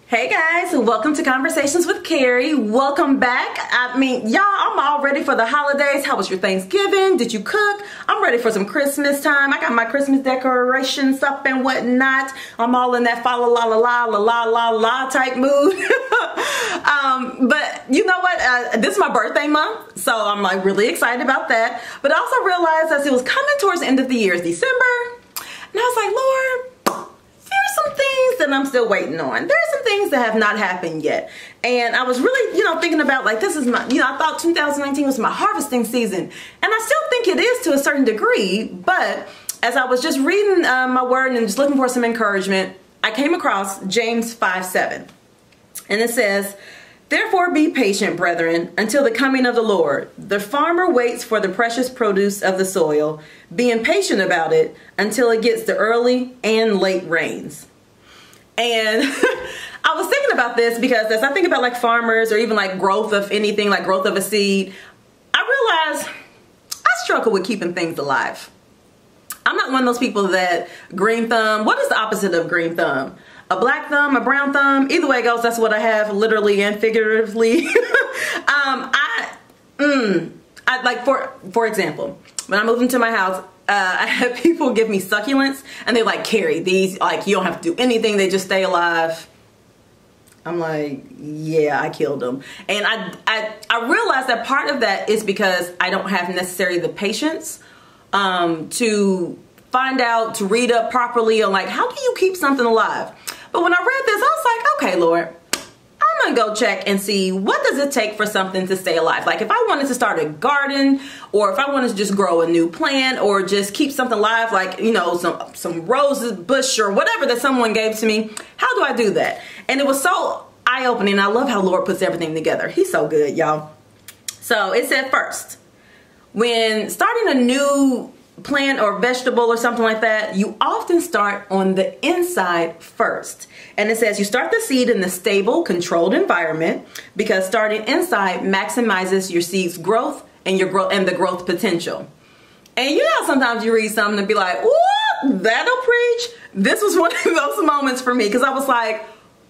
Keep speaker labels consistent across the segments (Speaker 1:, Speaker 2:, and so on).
Speaker 1: Hey guys, welcome to Conversations with Carrie. Welcome back. I mean, y'all, I'm all ready for the holidays. How was your Thanksgiving? Did you cook? I'm ready for some Christmas time. I got my Christmas decorations up and whatnot. I'm all in that fa la la la la la la la type mood. But you know what? This is my birthday month, so I'm like really excited about that. But I also realized as it was coming towards the end of the year, it's December, and I was like, Lord, there's some things that I'm still waiting on. There's some things that have not happened yet. And I was really, thinking about like, this is my, I thought 2019 was my harvesting season. And I still think it is to a certain degree. But as I was just reading my word and just looking for some encouragement, I came across James 5:7. And it says, "Therefore be patient, brethren, until the coming of the Lord. The farmer waits for the precious produce of the soil, being patient about it until it gets the early and late rains." And I was thinking about this because as I think about like farmers or even like growth of anything, like growth of a seed, I realize I struggle with keeping things alive. I'm not one of those people that green thumb. What is the opposite of green thumb? A black thumb, a brown thumb, either way it goes, that's what I have, literally and figuratively. I like, for example, when I moved into my house, I had people give me succulents, and they're like, Carrie, these, like, you don't have to do anything, they just stay alive. I'm like, yeah, I killed them. And I realized that part of that is because I don't have necessarily the patience to find out, to read up properly on like, how do you keep something alive? But when I read this, I was like, okay, Lord, I'm gonna go check and see what does it take for something to stay alive. Like if I wanted to start a garden, or if I wanted to just grow a new plant, or just keep something alive, like, some roses bush or whatever that someone gave to me, how do I do that? And it was so eye-opening. I love how Lord puts everything together. He's so good, y'all. So it said first, when starting a new plant or vegetable or something like that, you often start on the inside first. And it says you start the seed in a stable, controlled environment because starting inside maximizes your seed's growth and the growth potential. And you know, sometimes you read something and be like, "Ooh, that'll preach." This was one of those moments for me because I was like,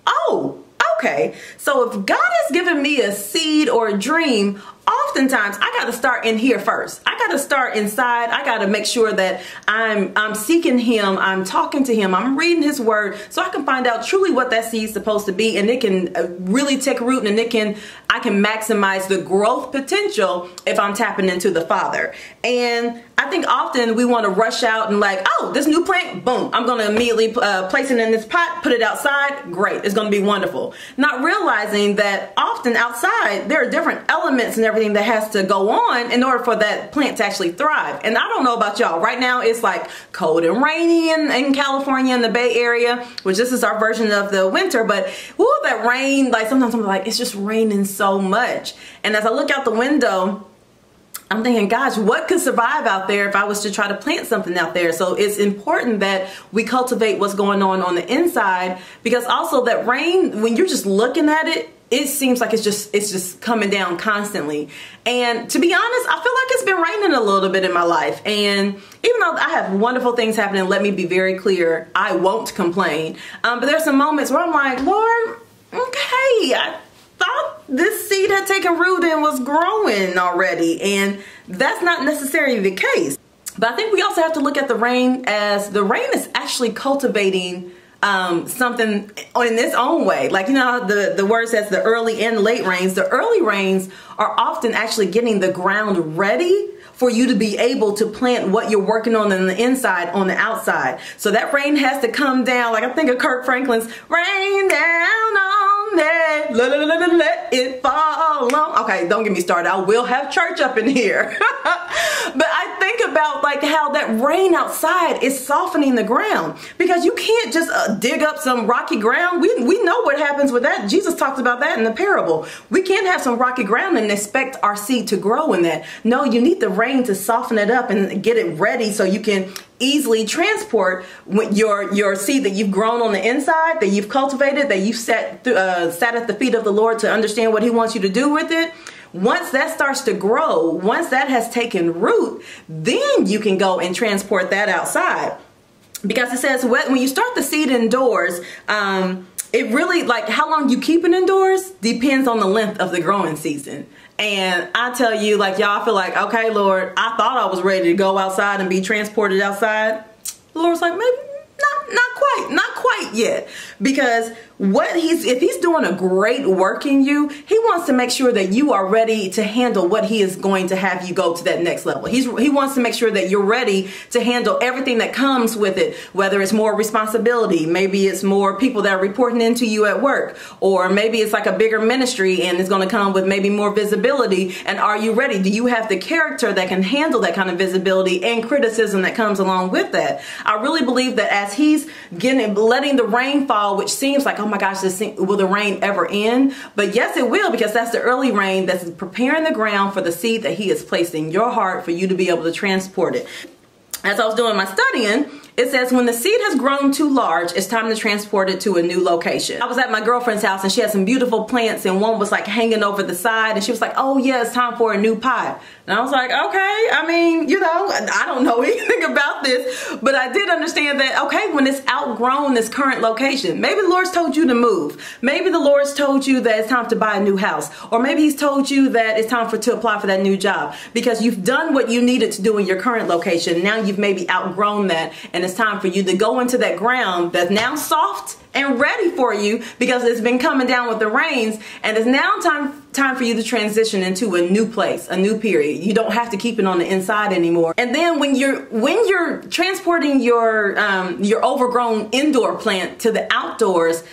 Speaker 1: oh, okay. So if God has given me a seed or a dream, oftentimes I got to start in here first. I got to start inside. I got to make sure that I'm seeking Him. I'm talking to Him. I'm reading His Word so I can find out truly what that seed's supposed to be, and it can really take root, and I can maximize the growth potential if I'm tapping into the Father. And I think often we want to rush out and like, oh, this new plant, boom, I'm going to immediately place it in this pot, put it outside. Great. It's going to be wonderful. Not realizing that often outside there are different elements and everything that has to go on in order for that plant to actually thrive. And I don't know about y'all. Right now it's like cold and rainy in California, in the Bay Area, which this is our version of the winter. But woo, that rain, like sometimes I'm like, it's just raining so much. And as I look out the window, I'm thinking, gosh, what could survive out there if I was to try to plant something out there? So it's important that we cultivate what's going on the inside, because also that rain, when you're just looking at it, it seems like it's just coming down constantly. And to be honest, I feel like it's been raining a little bit in my life. And even though I have wonderful things happening, let me be very clear, I won't complain. But there's some moments where I'm like, Lord, okay, I thought this seed had taken root and was growing already, and that's not necessarily the case. But I think we also have to look at the rain as the rain is actually cultivating something in its own way. Like, the word says the early and late rains. The early rains are often actually getting the ground ready for you to be able to plant what you're working on the inside, on the outside. So that rain has to come down. Like I think of Kirk Franklin's "Rain down on me, let it fall on." Okay, don't get me started. I will have church up in here. But I think about like how that rain outside is softening the ground, because you can't just dig up some rocky ground. We know what happens with that. Jesus talks about that in the parable. We can't have some rocky ground and expect our seed to grow in that. No, you need the rain to soften it up and get it ready so you can easily transport your seed that you've grown on the inside, that you've cultivated, that you've sat at the feet of the Lord to understand what He wants you to do with it. Once that starts to grow, once that has taken root, then you can go and transport that outside. Because it says when you start the seed indoors, it really, like, how long you keep it indoors depends on the length of the growing season. And I tell you, like, y'all, I feel like, okay, Lord, I thought I was ready to go outside and be transported outside. The Lord's like, maybe not quite yet. Because if he's doing a great work in you, he wants to make sure that you are ready to handle what he is going to have you go to that next level. He wants to make sure that you're ready to handle everything that comes with it, whether it's more responsibility, maybe it's more people that are reporting into you at work, or maybe it's like a bigger ministry and it's going to come with maybe more visibility. And are you ready? Do you have the character that can handle that kind of visibility and criticism that comes along with that? I really believe that as he's letting the rain fall, which seems like, oh my gosh, will the rain ever end? But yes, it will, because that's the early rain that's preparing the ground for the seed that he has placed in your heart for you to be able to transport it. As I was doing my studying, it says when the seed has grown too large, it's time to transport it to a new location. I was at my girlfriend's house and she had some beautiful plants and one was like hanging over the side and she was like, oh yeah, it's time for a new pot. And I was like, okay, I mean, you know, I don't know anything about this, but I did understand that, okay, when it's outgrown this current location, maybe the Lord's told you to move. Maybe the Lord's told you that it's time to buy a new house, or maybe he's told you that it's time to apply for that new job because you've done what you needed to do in your current location. Now you've maybe outgrown that and it's time for you to go into that ground that's now soft and ready for you because it's been coming down with the rains, and it's now time for you to transition into a new place, a new period. You don't have to keep it on the inside anymore. And then when you're transporting your overgrown indoor plant to the outdoors,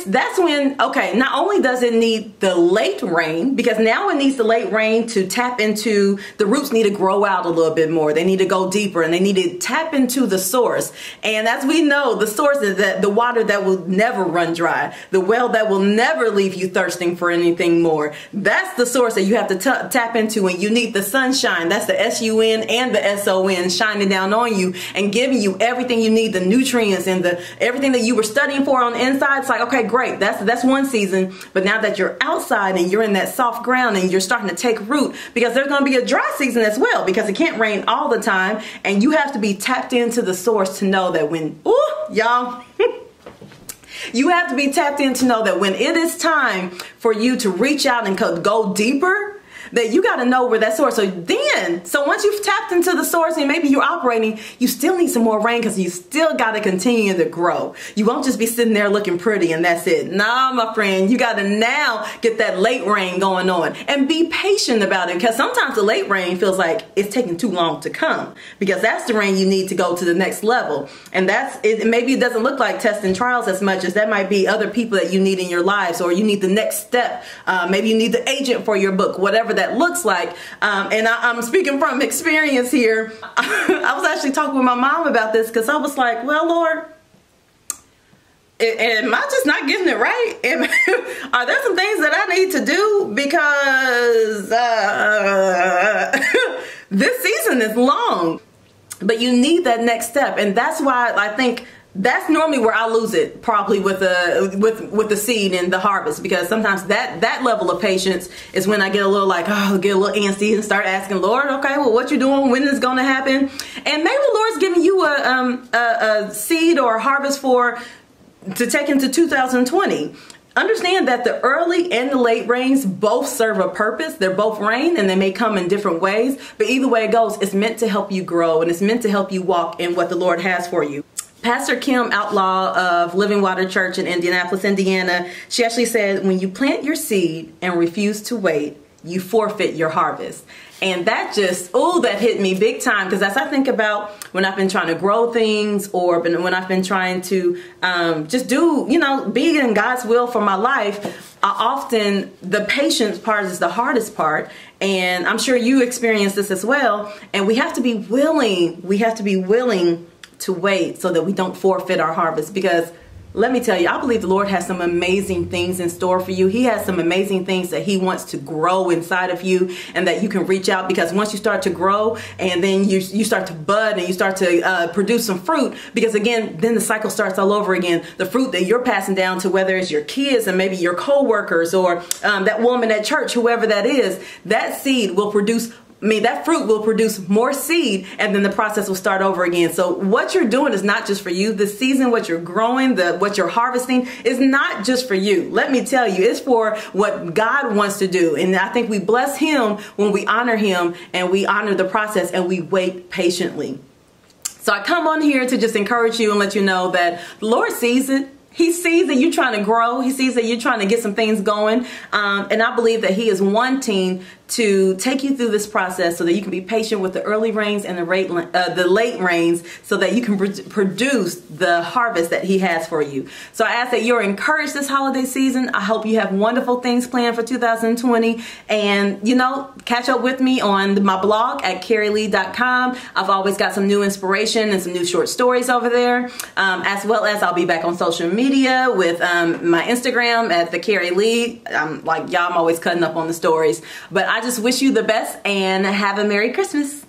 Speaker 1: that's when, okay, not only does it need the late rain, because now it needs the late rain to tap into, the roots need to grow out a little bit more. They need to go deeper and they need to tap into the source. And as we know, the source is the water that will never run dry, the well that will never leave you thirsting for anything more. That's the source that you have to tap into, and you need the sunshine. That's the S-U-N and the S-O-N shining down on you and giving you everything you need, the nutrients and everything that you were studying for on the inside. It's like, okay, great. That's one season. But now that you're outside and you're in that soft ground and you're starting to take root, because there's going to be a dry season as well, because it can't rain all the time. And you have to be tapped into the source to know that when, ooh, y'all, you have to be tapped in to know that when it is time for you to reach out and go deeper, that you got to know where that source. So once you've tapped into the source and maybe you're operating, you still need some more rain because you still got to continue to grow. You won't just be sitting there looking pretty and that's it. Nah, my friend, you got to now get that late rain going on and be patient about it, because sometimes the late rain feels like it's taking too long to come, because that's the rain you need to go to the next level. And that's it. Maybe it doesn't look like tests and trials as much as that might be other people that you need in your lives, or you need the next step. Maybe you need the agent for your book, whatever that looks like. And I'm speaking from experience here. I was actually talking with my mom about this because I was like, well, Lord, am I just not getting it right? Are there some things that I need to do? Because this season is long, but you need that next step. And that's why I think that's normally where I lose it, probably with the seed and the harvest, because sometimes that level of patience is when I get a little like, oh, get a little antsy and start asking, Lord, okay, well, what you doing? When is it going to happen? And maybe the Lord's giving you a seed or a harvest to take into 2020. Understand that the early and the late rains both serve a purpose. They're both rain and they may come in different ways, but either way it goes, it's meant to help you grow and it's meant to help you walk in what the Lord has for you. Pastor Kim Outlaw of Living Water Church in Indianapolis, Indiana, she actually said, when you plant your seed and refuse to wait, you forfeit your harvest. And that just, oh, that hit me big time, because as I think about when I've been trying to grow things, or when I've been trying to just do, be in God's will for my life, the patience part is the hardest part. And I'm sure you experience this as well. And we have to be willing. We have to be willing to wait so that we don't forfeit our harvest, because let me tell you, I believe the Lord has some amazing things in store for you. He has some amazing things that he wants to grow inside of you and that you can reach out, because once you start to grow and then you start to bud and you start to produce some fruit, because again, then the cycle starts all over again. The fruit that you're passing down to, whether it's your kids and maybe your co-workers or that woman at church, whoever that is, that seed will produce that fruit will produce more seed, and then the process will start over again. So what you're doing is not just for you. This season, what you're growing, what you're harvesting is not just for you. Let me tell you, it's for what God wants to do. And I think we bless him when we honor him and we honor the process and we wait patiently. So I come on here to just encourage you and let you know that the Lord sees it. He sees that you're trying to grow. He sees that you're trying to get some things going. And I believe that he is wanting to take you through this process so that you can be patient with the early rains and the late rains so that you can produce the harvest that he has for you. So I ask that you're encouraged this holiday season. I hope you have wonderful things planned for 2020. And, catch up with me on my blog at carrielee.com. I've always got some new inspiration and some new short stories over there. As well as I'll be back on social media with my Instagram at the Carrie Lea. I'm always cutting up on the stories. But I just wish you the best and have a Merry Christmas.